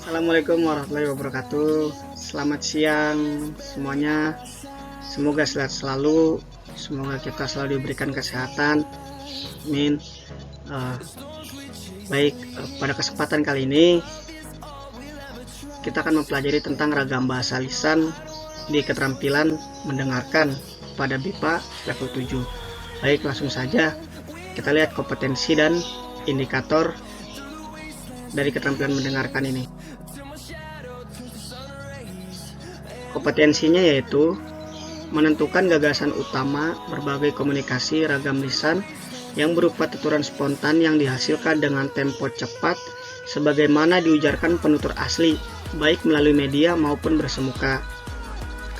Assalamualaikum warahmatullahi wabarakatuh. Selamat siang semuanya. Semoga sehat selalu. Semoga kita selalu diberikan kesehatan. Amin. Pada kesempatan kali ini kita akan mempelajari tentang ragam bahasa lisan di keterampilan mendengarkan pada BIPA level 7. Baik, langsung saja kita lihat kompetensi dan indikator dari keterampilan mendengarkan ini. Kompetensinya yaitu menentukan gagasan utama berbagai komunikasi ragam lisan yang berupa tuturan spontan yang dihasilkan dengan tempo cepat sebagaimana diujarkan penutur asli, baik melalui media maupun bersemuka.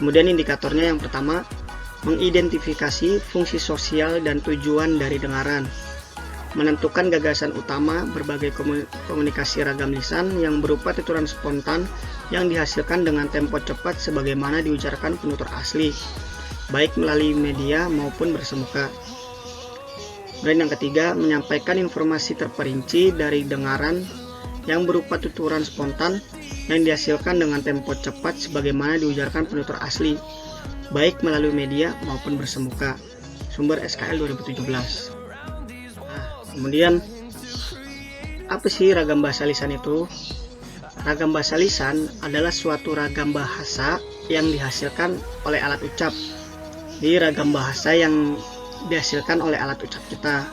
Kemudian indikatornya yang pertama, mengidentifikasi fungsi sosial dan tujuan dari dengaran. Menentukan gagasan utama berbagai komunikasi ragam lisan yang berupa tuturan spontan yang dihasilkan dengan tempo cepat sebagaimana diujarkan penutur asli, baik melalui media maupun bersemuka. Dan yang ketiga, menyampaikan informasi terperinci dari dengaran yang berupa tuturan spontan yang dihasilkan dengan tempo cepat sebagaimana diujarkan penutur asli, baik melalui media maupun bersemuka. Sumber SKL 2017. Kemudian, apa sih ragam bahasa lisan itu? Ragam bahasa lisan adalah suatu ragam bahasa yang dihasilkan oleh alat ucap. Jadi ragam bahasa yang dihasilkan oleh alat ucap kita.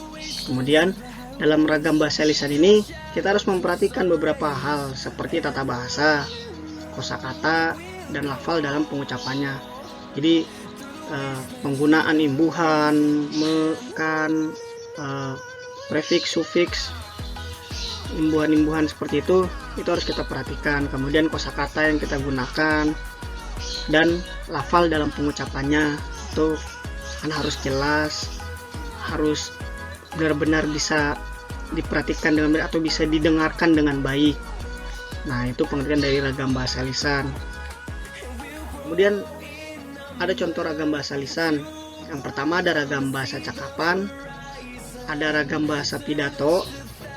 Kemudian, dalam ragam bahasa lisan ini, kita harus memperhatikan beberapa hal seperti tata bahasa, kosakata, dan lafal dalam pengucapannya. Jadi, penggunaan imbuhan, mekan, prefiks, sufiks, imbuhan-imbuhan seperti itu harus kita perhatikan. Kemudian kosakata yang kita gunakan dan lafal dalam pengucapannya itu kan harus jelas, harus benar-benar bisa diperhatikan dengan baik atau bisa didengarkan dengan baik. Nah, itu pengertian dari ragam bahasa lisan. Kemudian ada contoh ragam bahasa lisan. Yang pertama ada ragam bahasa cakapan, ada ragam bahasa pidato,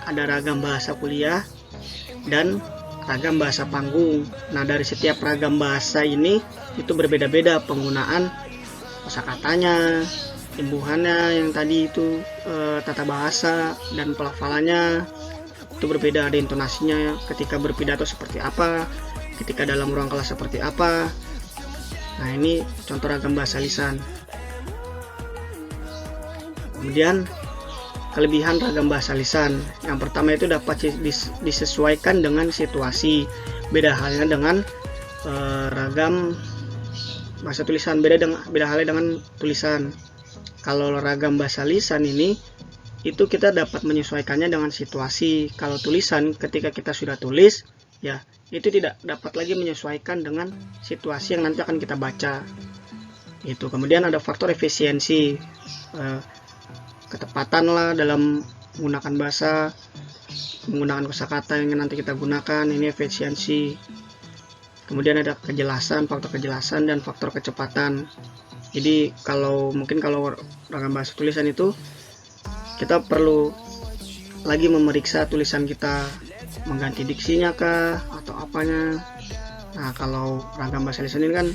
ada ragam bahasa kuliah, dan ragam bahasa panggung. Nah, dari setiap ragam bahasa ini itu berbeda-beda penggunaan kosakatanya, imbuhannya yang tadi itu, tata bahasa dan pelafalannya itu berbeda. Ada intonasinya ketika berpidato seperti apa, ketika dalam ruang kelas seperti apa. Nah, ini contoh ragam bahasa lisan. Kemudian kelebihan ragam bahasa lisan. Yang pertama itu dapat disesuaikan dengan situasi. Beda halnya dengan ragam bahasa tulisan. Beda halnya dengan tulisan. Kalau ragam bahasa lisan ini itu kita dapat menyesuaikannya dengan situasi. Kalau tulisan ketika kita sudah tulis, ya itu tidak dapat lagi menyesuaikan dengan situasi yang nanti akan kita baca. Itu. Kemudian ada faktor efisiensi. Ketepatan lah dalam menggunakan bahasa, menggunakan kosakata yang nanti kita gunakan, ini efisiensi. Kemudian ada kejelasan, faktor kejelasan dan faktor kecepatan. Jadi kalau ragam bahasa tulisan itu kita perlu lagi memeriksa tulisan kita, mengganti diksinya kah atau apanya. Nah, kalau ragam bahasa lisan ini kan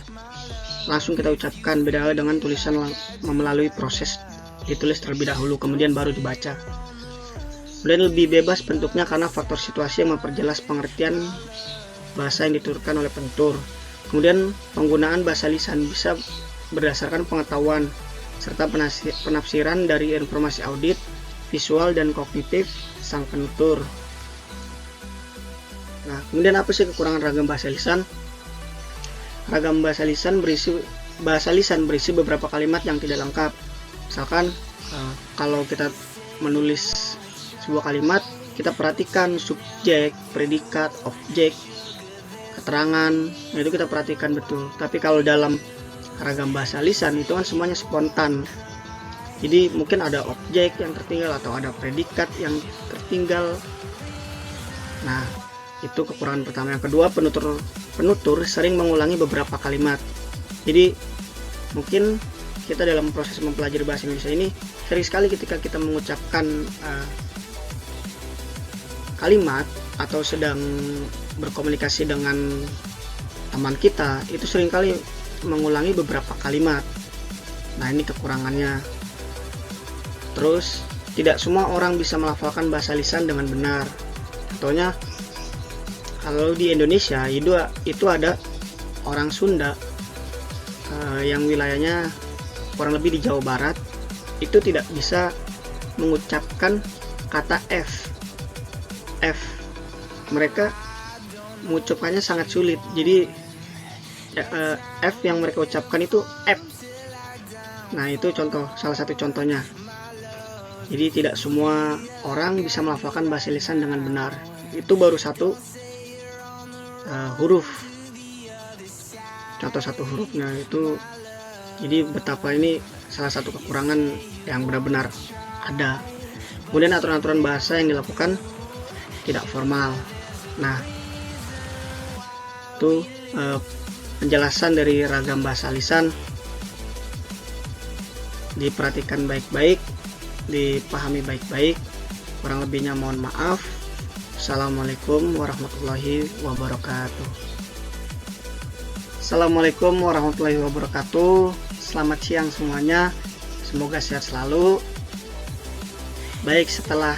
langsung kita ucapkan, beda dengan tulisan melalui proses ditulis terlebih dahulu kemudian baru dibaca. Kemudian lebih bebas bentuknya karena faktor situasi yang memperjelas pengertian bahasa yang dituturkan oleh penutur. Kemudian penggunaan bahasa lisan bisa berdasarkan pengetahuan serta penafsiran dari informasi audit, visual dan kognitif sang penutur. Nah, kemudian apa sih kekurangan ragam bahasa lisan? Ragam bahasa lisan berisi beberapa kalimat yang tidak lengkap. Misalkan kalau kita menulis sebuah kalimat, kita perhatikan subjek, predikat, objek, keterangan, itu kita perhatikan betul. Tapi kalau dalam ragam bahasa lisan itu kan semuanya spontan. Jadi mungkin ada objek yang tertinggal atau ada predikat yang tertinggal. Nah, itu kekurangan pertama. Yang kedua, penutur sering mengulangi beberapa kalimat. Jadi mungkin kita dalam proses mempelajari bahasa Indonesia ini sering sekali ketika kita mengucapkan kalimat atau sedang berkomunikasi dengan teman kita, itu seringkali mengulangi beberapa kalimat. Nah, ini kekurangannya. Terus, tidak semua orang bisa melafalkan bahasa lisan dengan benar. Contohnya, kalau di Indonesia itu ada orang Sunda yang wilayahnya kurang lebih di Jawa Barat, itu tidak bisa mengucapkan kata F. Mereka mengucapkannya sangat sulit. Jadi F yang mereka ucapkan itu F. Nah, itu salah satu contohnya. Jadi tidak semua orang bisa melafalkan bahasa lisan dengan benar. Itu baru satu huruf. Contoh satu hurufnya itu. Jadi betapa ini salah satu kekurangan yang benar-benar ada. Kemudian aturan-aturan bahasa yang dilakukan tidak formal. Nah, itu penjelasan dari ragam bahasa lisan. Diperhatikan baik-baik, dipahami baik-baik. Kurang lebihnya mohon maaf. Assalamualaikum warahmatullahi wabarakatuh. Assalamualaikum warahmatullahi wabarakatuh. Selamat siang semuanya. Semoga sehat selalu. Baik, setelah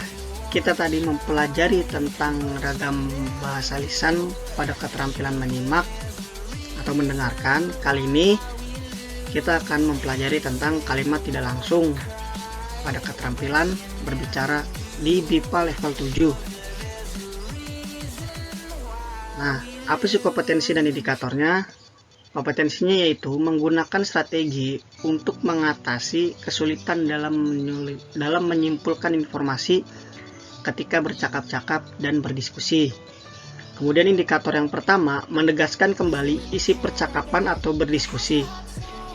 kita tadi mempelajari tentang ragam bahasa lisan pada keterampilan menyimak atau mendengarkan, kali ini kita akan mempelajari tentang kalimat tidak langsung pada keterampilan berbicara di BIPA level 7. Nah, apa sih kompetensi dan indikatornya? Kompetensinya yaitu menggunakan strategi untuk mengatasi kesulitan dalam menyimpulkan informasi ketika bercakap-cakap dan berdiskusi. Kemudian indikator yang pertama, menegaskan kembali isi percakapan atau berdiskusi.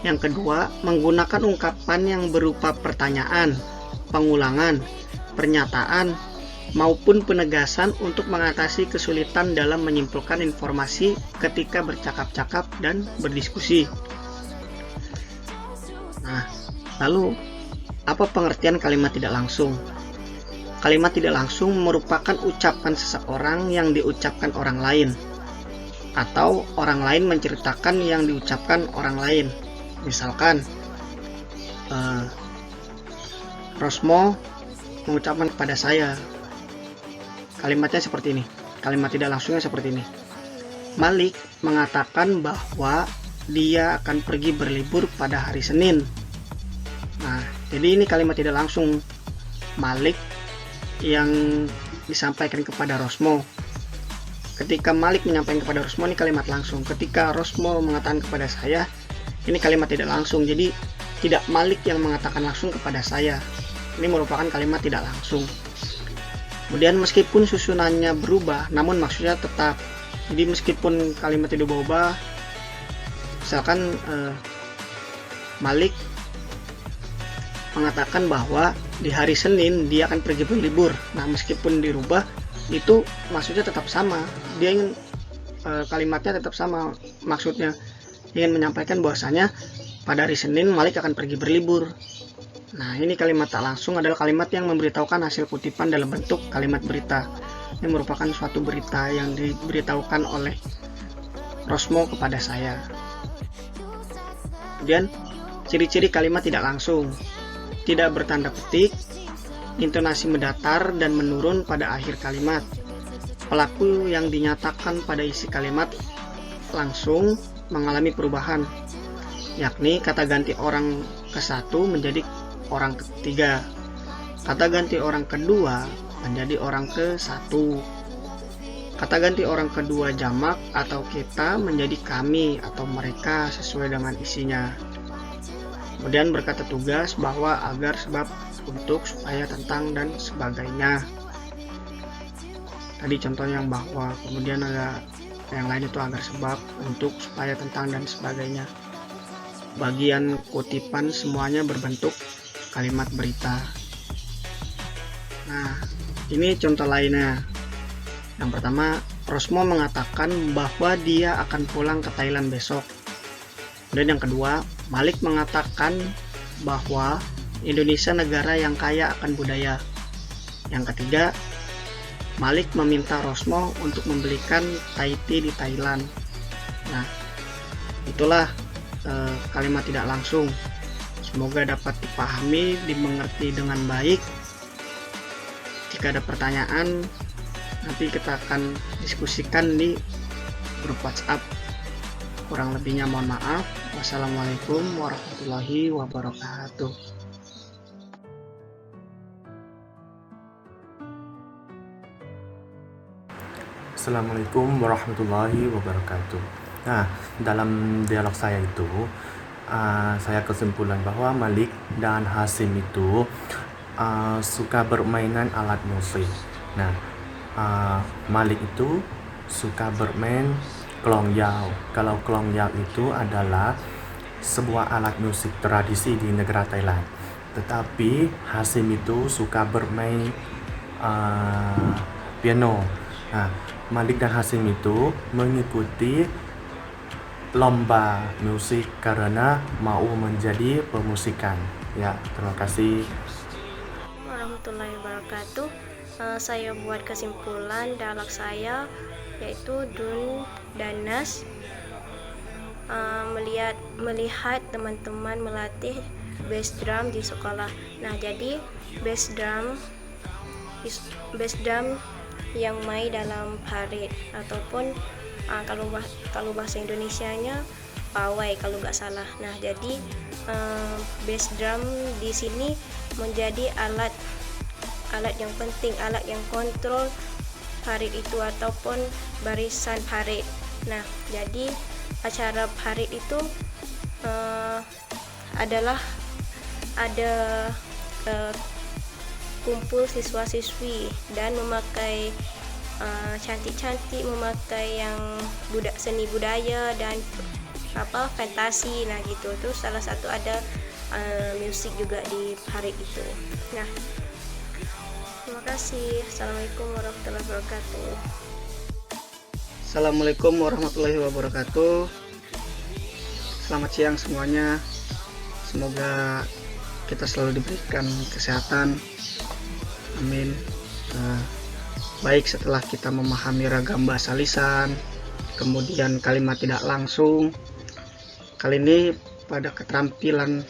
Yang kedua, menggunakan ungkapan yang berupa pertanyaan, pengulangan, pernyataan, maupun penegasan untuk mengatasi kesulitan dalam menyimpulkan informasi ketika bercakap-cakap dan berdiskusi. Nah, lalu apa pengertian kalimat tidak langsung? Kalimat tidak langsung merupakan ucapan seseorang yang diucapkan orang lain, atau orang lain menceritakan yang diucapkan orang lain. Misalkan Rosmo mengucapkan kepada saya, kalimatnya seperti ini. Kalimat tidak langsungnya seperti ini. Malik mengatakan bahwa dia akan pergi berlibur pada hari Senin. Nah, jadi ini kalimat tidak langsung Malik yang disampaikan kepada Rosmo. Ketika Malik menyampaikan kepada Rosmo, ini kalimat langsung. Ketika Rosmo mengatakan kepada saya, ini kalimat tidak langsung. Jadi tidak Malik yang mengatakan langsung kepada saya. Ini merupakan kalimat tidak langsung. Kemudian meskipun susunannya berubah, namun maksudnya tetap. Jadi meskipun kalimat tidak berubah, misalkan Malik mengatakan bahwa di hari Senin dia akan pergi berlibur. Nah, meskipun dirubah, itu maksudnya tetap sama. Dia ingin kalimatnya tetap sama, maksudnya ingin menyampaikan bahwasanya pada hari Senin Malik akan pergi berlibur. Nah, ini kalimat tak langsung adalah kalimat yang memberitahukan hasil kutipan dalam bentuk kalimat berita. Ini merupakan suatu berita yang diberitahukan oleh Rosmo kepada saya. Kemudian ciri-ciri kalimat tidak langsung: tidak bertanda petik, intonasi mendatar dan menurun pada akhir kalimat. Pelaku yang dinyatakan pada isi kalimat langsung mengalami perubahan, yakni kata ganti orang ke-1 menjadi orang ketiga, kata ganti orang kedua menjadi orang ke-1, kata ganti orang kedua jamak atau kita menjadi kami atau mereka sesuai dengan isinya. Kemudian berkata tugas, bahwa, agar, sebab, untuk, supaya, tentang, dan sebagainya. Tadi contohnya yang bahwa, kemudian ada yang lain itu agar, sebab, untuk, supaya, tentang, dan sebagainya. Bagian kutipan semuanya berbentuk kalimat berita. Nah, ini contoh lainnya. Yang pertama, Rosmo mengatakan bahwa dia akan pulang ke Thailand besok. Kemudian yang kedua, Malik mengatakan bahwa Indonesia negara yang kaya akan budaya. Yang ketiga, Malik meminta Rosmo untuk membelikan Thai tea di Thailand. Nah, itulah kalimat tidak langsung. Semoga dapat dipahami, dimengerti dengan baik. Jika ada pertanyaan, nanti kita akan diskusikan di grup WhatsApp. Kurang lebihnya mohon maaf. Wassalamualaikum warahmatullahi wabarakatuh. Assalamualaikum warahmatullahi wabarakatuh. Nah, dalam dialog saya itu, saya kesimpulan bahwa Malik dan Hasim itu suka bermainan alat musik. Nah, Malik itu suka bermain klongyao. Kalau klongyao itu adalah sebuah alat musik tradisi di negara Thailand. Tetapi Hasim itu suka bermain piano. Nah, Malik dan Hasim itu mengikuti lomba musik karena mau menjadi pemusikan. Ya, terima kasih. Warahmatullahi wabarakatuh. Saya buat kesimpulan dialog saya yaitu Dun dan Nas melihat teman-teman melatih bass drum di sekolah. Nah, jadi bass drum yang main dalam parit ataupun kalau bahasa Indonesianya pawai kalau nggak salah. Nah, jadi bass drum di sini menjadi alat yang penting, alat yang kontrol parit itu ataupun barisan parit. Nah, jadi acara parit itu adalah ada kumpul siswa-siswi dan memakai cantik-cantik, memakai yang seni budaya dan fantasi. Nah gitu, terus salah satu ada musik juga di parit itu. Nah, terima kasih. Assalamualaikum warahmatullahi wabarakatuh. Assalamualaikum warahmatullahi wabarakatuh. Selamat siang semuanya. Semoga kita selalu diberikan kesehatan. Amin. Baik, setelah kita memahami ragam bahasa lisan, kemudian kalimat tidak langsung, kali ini pada keterampilan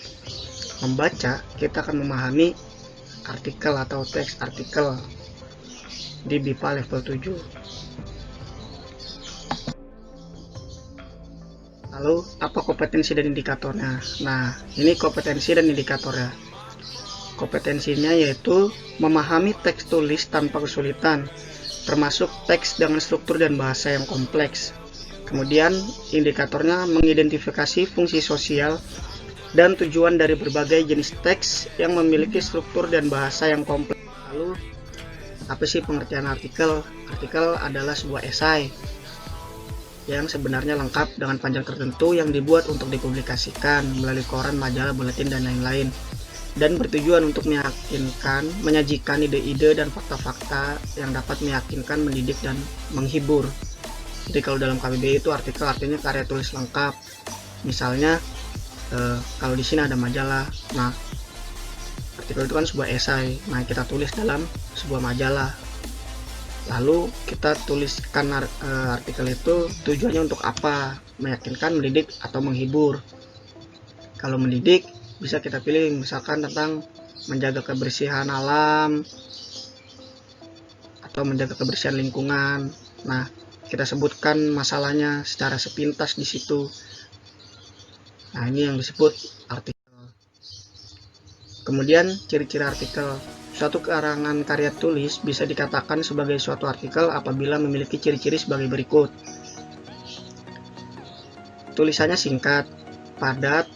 membaca kita akan memahami artikel atau teks artikel di BIPA level 7. Lalu apa kompetensi dan indikatornya? Nah, ini kompetensi dan indikatornya. Kompetensinya yaitu memahami teks tulis tanpa kesulitan, termasuk teks dengan struktur dan bahasa yang kompleks. Kemudian indikatornya mengidentifikasi fungsi sosial dan tujuan dari berbagai jenis teks yang memiliki struktur dan bahasa yang kompleks. Lalu, apa sih pengertian artikel? Artikel adalah sebuah esai yang sebenarnya lengkap dengan panjang tertentu yang dibuat untuk dipublikasikan melalui koran, majalah, buletin, dan lain-lain, dan bertujuan untuk menyajikan ide-ide dan fakta-fakta yang dapat meyakinkan, mendidik, dan menghibur. Jadi kalau dalam KBBI itu artikel artinya karya tulis lengkap. Misalnya kalau di sini ada majalah, nah artikel itu kan sebuah esai, nah kita tulis dalam sebuah majalah, lalu kita tuliskan artikel itu tujuannya untuk apa, meyakinkan, mendidik, atau menghibur. Kalau mendidik bisa kita pilih misalkan tentang menjaga kebersihan alam atau menjaga kebersihan lingkungan. Nah, kita sebutkan masalahnya secara sepintas di situ. Nah, ini yang disebut artikel. Kemudian ciri-ciri artikel. Suatu karangan karya tulis bisa dikatakan sebagai suatu artikel apabila memiliki ciri-ciri sebagai berikut. Tulisannya singkat, padat,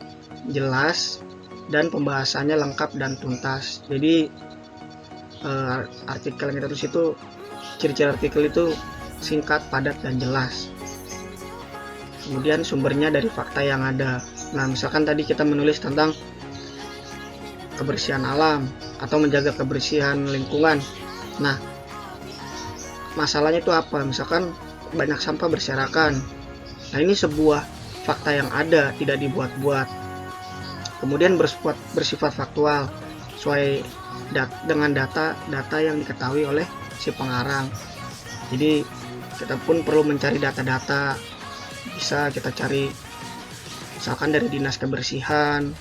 jelas, dan pembahasannya lengkap dan tuntas. Jadi artikel yang kita tulis itu, ciri-ciri artikel itu singkat, padat, dan jelas. Kemudian sumbernya dari fakta yang ada. Nah, misalkan tadi kita menulis tentang kebersihan alam atau menjaga kebersihan lingkungan. Nah, masalahnya itu apa? Misalkan banyak sampah berserakan. Nah, ini sebuah fakta yang ada, tidak dibuat-buat. Kemudian bersifat faktual sesuai dengan data yang diketahui oleh si pengarang. Jadi kita pun perlu mencari data-data, bisa kita cari misalkan dari dinas kebersihan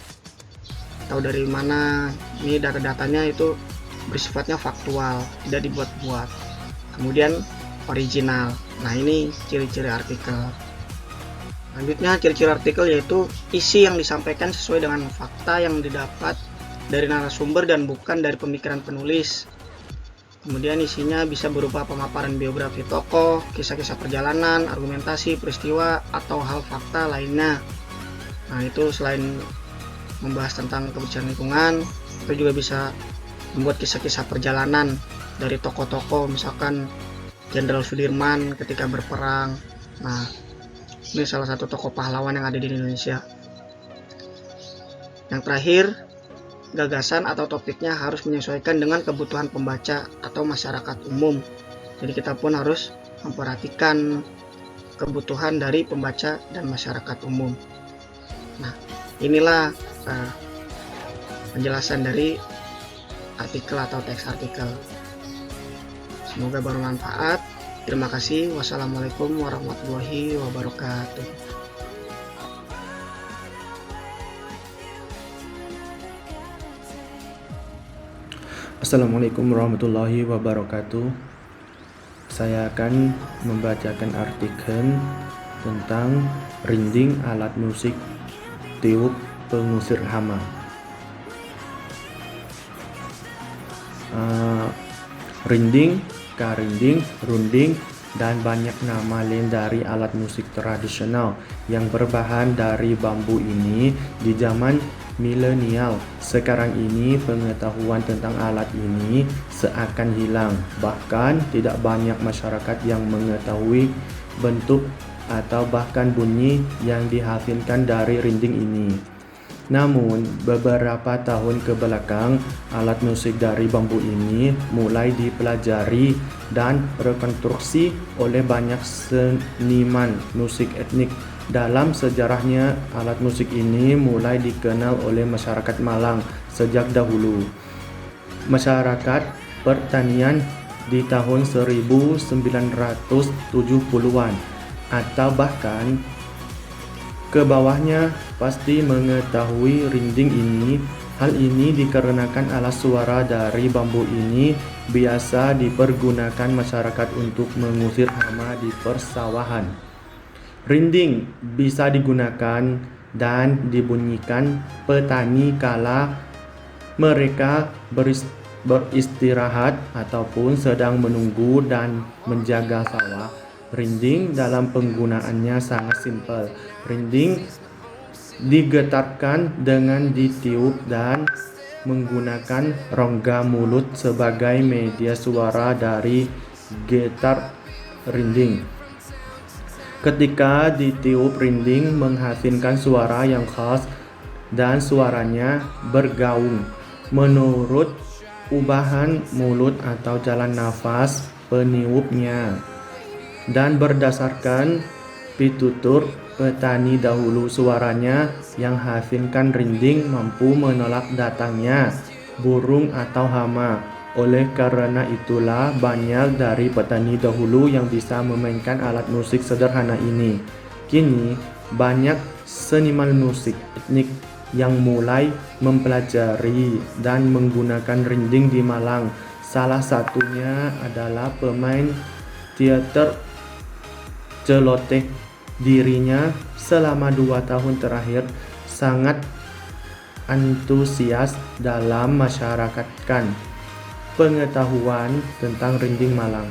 atau dari mana. Ini data-datanya itu bersifatnya faktual, tidak dibuat-buat. Kemudian original. Nah, ini ciri-ciri artikel. Selanjutnya ciri-ciri artikel yaitu isi yang disampaikan sesuai dengan fakta yang didapat dari narasumber dan bukan dari pemikiran penulis. Kemudian isinya bisa berupa pemaparan biografi tokoh, kisah-kisah perjalanan, argumentasi, peristiwa, atau hal fakta lainnya. Nah, itu selain membahas tentang kebersihan lingkungan, kita juga bisa membuat kisah-kisah perjalanan dari tokoh-tokoh, misalkan Jenderal Sudirman ketika berperang. Nah, ini salah satu tokoh pahlawan yang ada di Indonesia. Yang terakhir, gagasan atau topiknya harus menyesuaikan dengan kebutuhan pembaca atau masyarakat umum. Jadi kita pun harus memperhatikan kebutuhan dari pembaca dan masyarakat umum. Nah, inilah penjelasan dari artikel atau teks artikel. Semoga bermanfaat. Terima kasih. Wassalamualaikum warahmatullahi wabarakatuh. Assalamualaikum warahmatullahi wabarakatuh. Saya akan membacakan artikel tentang rinding alat musik tiup pengusir hama. Rinding, karinding, runding, dan banyak nama lain dari alat musik tradisional yang berbahan dari bambu ini di zaman milenial. Sekarang ini pengetahuan tentang alat ini seakan hilang. Bahkan tidak banyak masyarakat yang mengetahui bentuk atau bahkan bunyi yang dihasilkan dari rinding ini. Namun, beberapa tahun ke belakang, alat musik dari bambu ini mulai dipelajari dan rekonstruksi oleh banyak seniman musik etnik. Dalam sejarahnya, alat musik ini mulai dikenal oleh masyarakat Malang sejak dahulu. Masyarakat pertanian di tahun 1970-an atau bahkan ke bawahnya pasti mengetahui rinding ini. Hal ini dikarenakan alat suara dari bambu ini biasa dipergunakan masyarakat untuk mengusir hama di persawahan. Rinding bisa digunakan dan dibunyikan petani kala mereka beristirahat ataupun sedang menunggu dan menjaga sawah. Rinding dalam penggunaannya sangat simpel. Rinding digetarkan dengan ditiup dan menggunakan rongga mulut sebagai media suara dari getar rinding. Ketika ditiup, rinding menghasilkan suara yang khas dan suaranya bergaung menurut ubahan mulut atau jalan nafas peniupnya. Dan berdasarkan pitutur petani dahulu, suaranya yang hasilkan rinding mampu menolak datangnya burung atau hama. Oleh karena itulah banyak dari petani dahulu yang bisa memainkan alat musik sederhana ini. Kini banyak seniman musik etnik yang mulai mempelajari dan menggunakan rinding di Malang. Salah satunya adalah pemain teater celoteh. Dirinya selama 2 tahun terakhir sangat antusias dalam masyarakatkan pengetahuan tentang rinding Malang.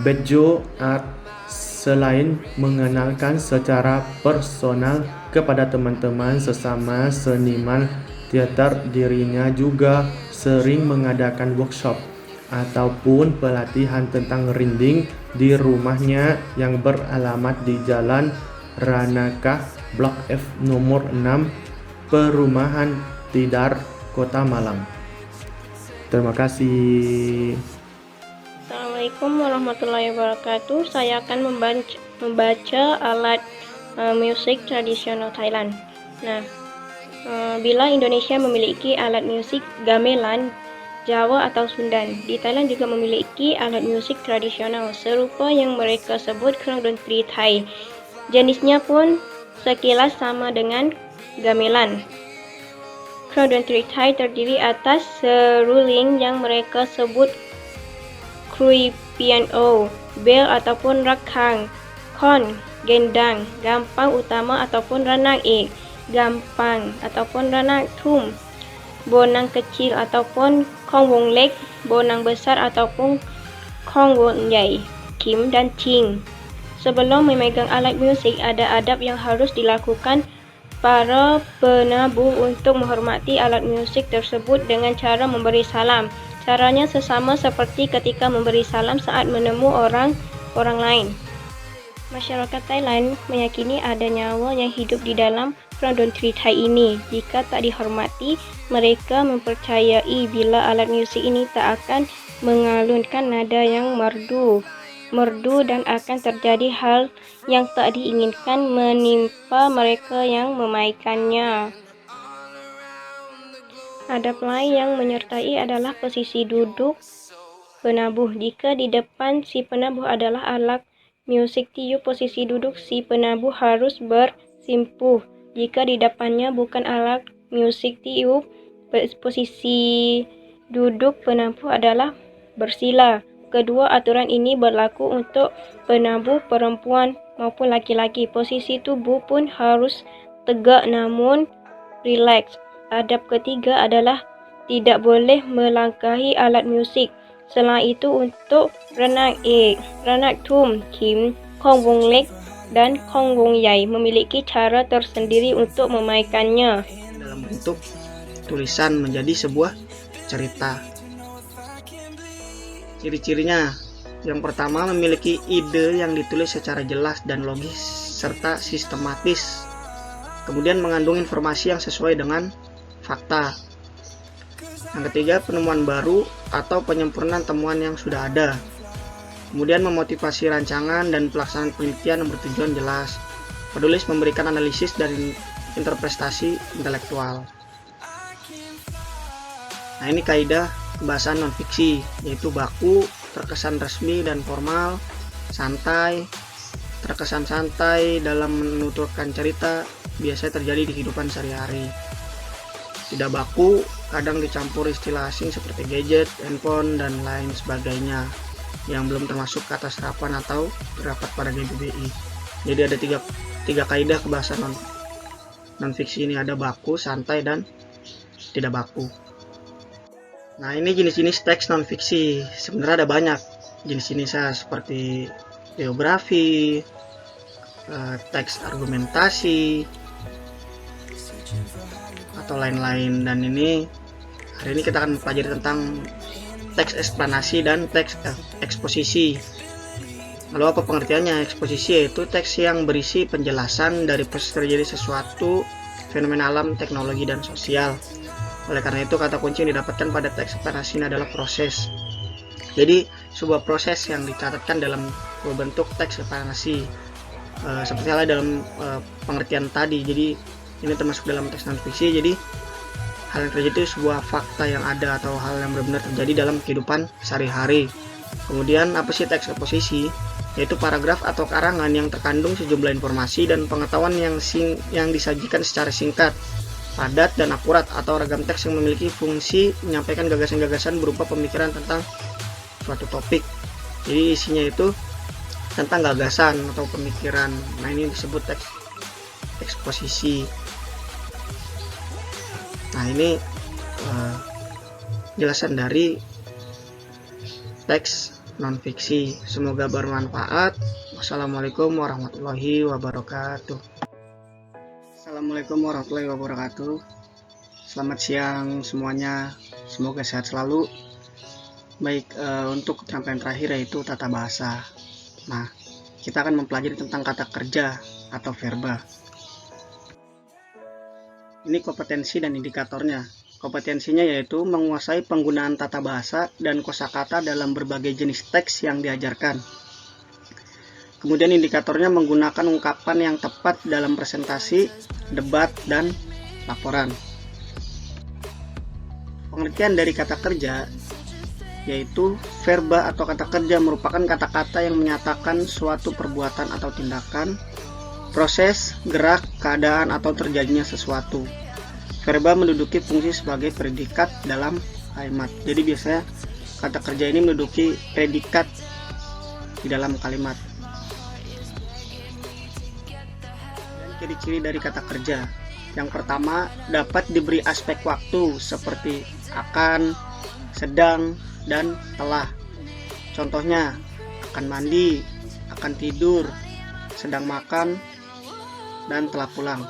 Bejo Art selain mengenalkan secara personal kepada teman-teman sesama seniman teater, dirinya juga sering mengadakan workshop ataupun pelatihan tentang rinding di rumahnya yang beralamat di Jalan Ranakah, Blok F nomor 6, Perumahan Tidar, Kota Malang. Terima kasih. Assalamualaikum warahmatullahi wabarakatuh. Saya akan membaca alat musik tradisional Thailand. Nah, bila Indonesia memiliki alat musik gamelan, Jawa atau Sundan. Di Thailand juga memiliki alat musik tradisional serupa yang mereka sebut krongdontri Thai. Jenisnya pun sekilas sama dengan gamelan. Krongdontri Thai terdiri atas seruling yang mereka sebut krui piano, bel ataupun rakhang, khon, gendang, gampang utama ataupun ranang ek, gampang ataupun ranang thum, bonang kecil ataupun khong wong lek, bonang besar ataupun khong wong yai, kim dan ching. Sebelum memegang alat musik, ada adab yang harus dilakukan para penabuh untuk menghormati alat musik tersebut dengan cara memberi salam. Caranya sesama seperti ketika memberi salam saat menemu orang lain. Masyarakat Thailand meyakini ada nyawa yang hidup di dalam krongdontri Thai ini. Jika tak dihormati, mereka mempercayai bila alat musik ini tak akan mengalunkan nada yang merdu dan akan terjadi hal yang tak diinginkan menimpa mereka yang memaikannya. Adab lain yang menyertai adalah posisi duduk penabuh. Jika di depan si penabuh adalah alat musik tiup, posisi duduk si penabuh harus bersimpuh. Jika di depannya bukan alat musik tiup, posisi duduk penabuh adalah bersila. Kedua aturan ini berlaku untuk penabuh perempuan maupun laki-laki. Posisi tubuh pun harus tegak namun rileks. Adab ketiga adalah tidak boleh melangkahi alat musik. Selain itu, untuk ranang ek, ranang thum, kim, khong wong lek, dan khong wong yai memiliki cara tersendiri untuk memaikannya. Dalam bentuk tulisan menjadi sebuah cerita. Ciri-cirinya, yang pertama memiliki ide yang ditulis secara jelas dan logis serta sistematis. Kemudian mengandung informasi yang sesuai dengan fakta. Yang ketiga, penemuan baru atau penyempurnaan temuan yang sudah ada. Kemudian memotivasi rancangan dan pelaksanaan penelitian yang bertujuan jelas. Penulis memberikan analisis dan interpretasi intelektual. Nah, ini kaidah kebahasaan non-fiksi, yaitu baku, terkesan resmi dan formal, santai, terkesan santai dalam menuturkan cerita, biasanya terjadi di kehidupan sehari-hari. Tidak baku, kadang dicampur istilah asing seperti gadget, handphone, dan lain sebagainya yang belum termasuk kata serapan atau terdapat pada GBBI. Jadi ada tiga kaidah kebahasaan non-fiksi ini, ada baku, santai, dan tidak baku. Nah, ini jenis-jenis teks non-fiksi. Sebenarnya ada banyak jenis-jenisnya seperti biografi, teks argumentasi, atau lain-lain. Dan ini hari ini kita akan mempelajari tentang teks eksplanasi dan teks eksposisi. Lalu apa pengertiannya? Eksposisi yaitu teks yang berisi penjelasan dari proses terjadi sesuatu, fenomena alam, teknologi, dan sosial. Oleh karena itu, kata kunci yang didapatkan pada teks eksplanasi ini adalah proses. Jadi sebuah proses yang dicatatkan dalam bentuk teks eksplanasi, seperti halnya dalam pengertian tadi. Jadi ini termasuk dalam teks non-fiksi. Jadi hal yang terjadi itu sebuah fakta yang ada atau hal yang benar-benar terjadi dalam kehidupan sehari-hari. Kemudian apa sih teks eksposisi? Yaitu paragraf atau karangan yang terkandung sejumlah informasi dan pengetahuan yang disajikan secara singkat, padat, dan akurat, atau ragam teks yang memiliki fungsi menyampaikan gagasan-gagasan berupa pemikiran tentang suatu topik. Jadi isinya itu tentang gagasan atau pemikiran. Nah, ini disebut teks eksposisi. Nah, ini jelasan dari teks non-fiksi. Semoga bermanfaat. Wassalamualaikum warahmatullahi wabarakatuh. Assalamualaikum warahmatullahi wabarakatuh. Selamat siang semuanya. Semoga sehat selalu. Baik, untuk keterampilan terakhir yaitu tata bahasa. Nah, kita akan mempelajari tentang kata kerja atau verba. Ini kompetensi dan indikatornya. Kompetensinya yaitu menguasai penggunaan tata bahasa dan kosakata dalam berbagai jenis teks yang diajarkan. Kemudian indikatornya menggunakan ungkapan yang tepat dalam presentasi, debat, dan laporan. Pengertian dari kata kerja yaitu verba atau kata kerja merupakan kata-kata yang menyatakan suatu perbuatan atau tindakan, proses, gerak, keadaan, atau terjadinya sesuatu. Verba menduduki fungsi sebagai predikat dalam kalimat. Jadi biasanya kata kerja ini menduduki predikat di dalam kalimat. Dan ciri-ciri dari kata kerja. Yang pertama, dapat diberi aspek waktu seperti akan, sedang, dan telah. Contohnya, akan mandi, akan tidur, sedang makan, dan telah pulang.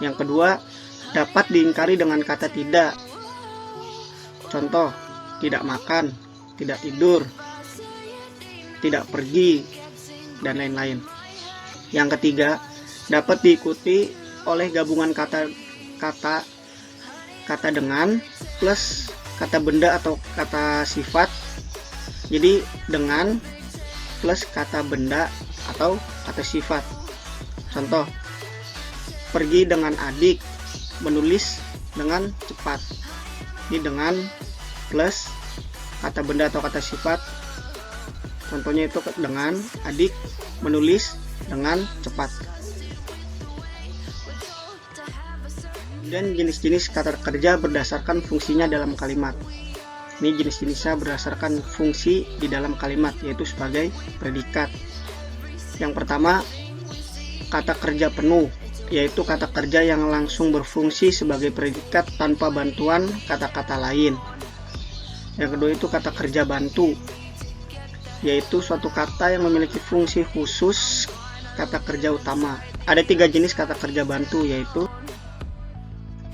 Yang kedua, dapat diingkari dengan kata tidak. Contoh, tidak makan, tidak tidur, tidak pergi, dan lain-lain. Yang ketiga, dapat diikuti oleh gabungan kata dengan plus kata benda atau kata sifat. Jadi dengan plus kata benda atau kata sifat. Contoh, pergi dengan adik, menulis dengan cepat. Ini dengan plus kata benda atau kata sifat. Contohnya itu dengan adik, menulis dengan cepat. Dan jenis-jenis kata kerja berdasarkan fungsinya dalam kalimat. Ini jenis-jenisnya berdasarkan fungsi di dalam kalimat, yaitu sebagai predikat. Yang pertama, kata kerja penuh, yaitu kata kerja yang langsung berfungsi sebagai predikat tanpa bantuan kata-kata lain. Yang kedua itu kata kerja bantu, yaitu suatu kata yang memiliki fungsi khusus kata kerja utama. Ada 3 jenis kata kerja bantu, yaitu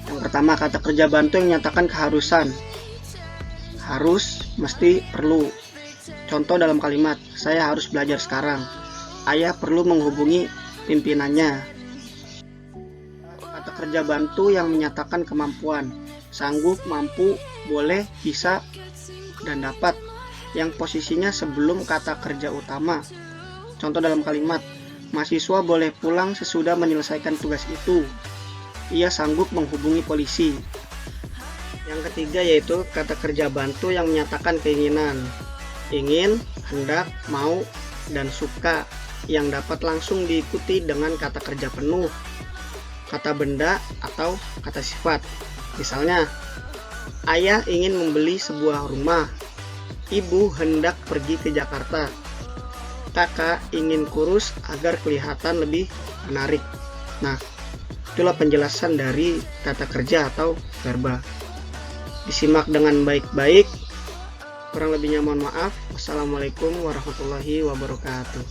yang pertama, kata kerja bantu yang menyatakan keharusan. Harus, mesti, perlu. Contoh dalam kalimat, saya harus belajar sekarang. Ayah perlu menghubungi pimpinannya. Kata kerja bantu yang menyatakan kemampuan. Sanggup, mampu, boleh, bisa, dan dapat. Yang posisinya sebelum kata kerja utama. Contoh dalam kalimat, mahasiswa boleh pulang sesudah menyelesaikan tugas itu. Ia sanggup menghubungi polisi. Yang ketiga yaitu kata kerja bantu yang menyatakan keinginan. Ingin, hendak, mau, dan suka, yang dapat langsung diikuti dengan kata kerja penuh, kata benda, atau kata sifat. Misalnya, ayah ingin membeli sebuah rumah. Ibu hendak pergi ke Jakarta. Kakak ingin kurus agar kelihatan lebih menarik. Nah, itulah penjelasan dari kata kerja atau verba. Disimak dengan baik-baik. Kurang lebihnya mohon maaf. Wassalamualaikum warahmatullahi wabarakatuh.